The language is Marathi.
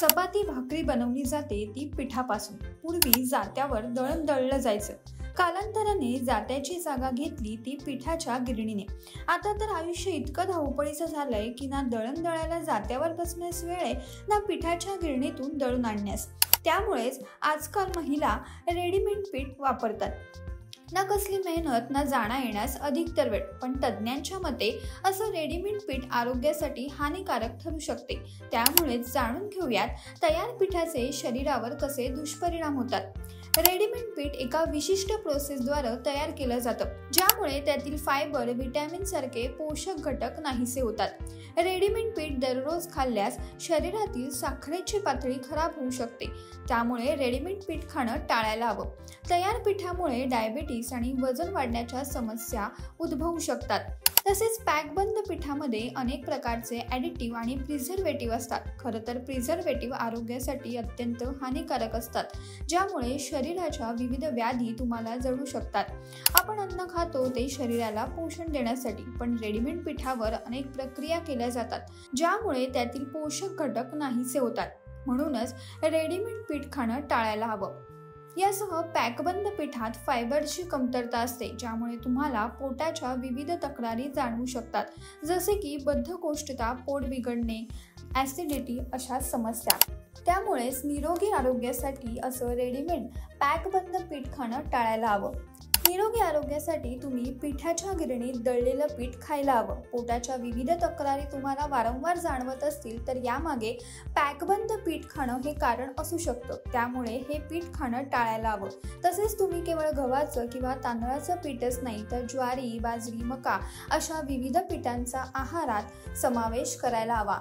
चपाती भाकरी बनवली जाते ती पिठापासून। पूर्वी जात्यावर दळण दळलं जायचं, कालांतराने जात्याची जागा घेतली ती पिठाच्या गिरणीने। आता तर आयुष्य इतकं धावपळीचं झालंय की ना दळण दळायला जात्यावर बसण्यास वेळ आहे, ना पिठाच्या गिरणीतून दळून आणण्यास। त्यामुळेच आजकाल महिला रेडीमेड पीठ वापरतात। ना कसली मेहनत ना जाणा येण्यास अधिक तर वेळ। पण तज्ज्ञांच्या मते असं रेडीमेड पीठ आरोग्यासाठी हानिकारक ठरू शकते। त्यामुळेच जाणून घेऊयात तयार पिठाचे शरीरावर कसे दुष्परिणाम होतात। रेडीमेड पीठ एका विशिष्ट प्रोसेसद्वारे तयार केलं जातं, ज्यामुळे त्यातील फायबर, व्हिटॅमिन सारखे पोषक घटक नाहीसे होतात। रेडीमेड पीठ दररोज खाल्ल्यास शरीरातील साखरेची पातळी खराब होऊ शकते। त्यामुळे रेडीमेड पीठ खाणं टाळायला हवं। तयार पिठामुळे डायबिटीस आणि वजन वाढण्याच्या समस्या उद्भवू शकतात। तसेच पॅकबंद पिठामध्ये अनेक प्रकारचे ॲडिटिव्ह आणि प्रिझर्वेटिव्ह असतात। खरं तर प्रिझर्वेटिव्ह आरोग्यासाठी अत्यंत हानिकारक असतात, ज्यामुळे शरीराच्या विविध व्याधी तुम्हाला जळू शकतात। आपण अन्न खातो ते शरीराला पोषण देण्यासाठी, पण रेडीमेड पिठावर अनेक प्रक्रिया केल्या जातात, ज्यामुळे त्यातील पोषक घटक नाहीसे होतात। म्हणूनच रेडीमेड पीठ खाणं टाळायला हवं। यासह पॅकबंद पिठात फायबरची कमतरता असते, ज्यामुळे तुम्हाला पोटाच्या विविध तक्रारी जाणवू शकतात, जसे की बद्धकोष्ठता, पोट बिघडणे, ॲसिडिटी अशा समस्या। त्यामुळेच निरोगी आरोग्यासाठी असं रेडीमेड पॅकबंद पीठ खाणं टाळायला हवं। निरोगी आरोग्यासाठी तुम्ही पिठाच्या गिरणीत दळलेलं पीठ खायला हवं। पोटाच्या विविध तक्रारी तुम्हाला वारंवार जाणवत असतील तर यामागे पॅकबंद पीठ खाणं हे कारण असू शकतं। त्यामुळे हे पीठ खाणं टाळायला हवं। तसेच तुम्ही केवळ गव्हाचं किंवा तांदळाचं पीठच नाही तर ज्वारी, बाजरी, मका अशा विविध पिठांचा आहारात समावेश करायला हवा।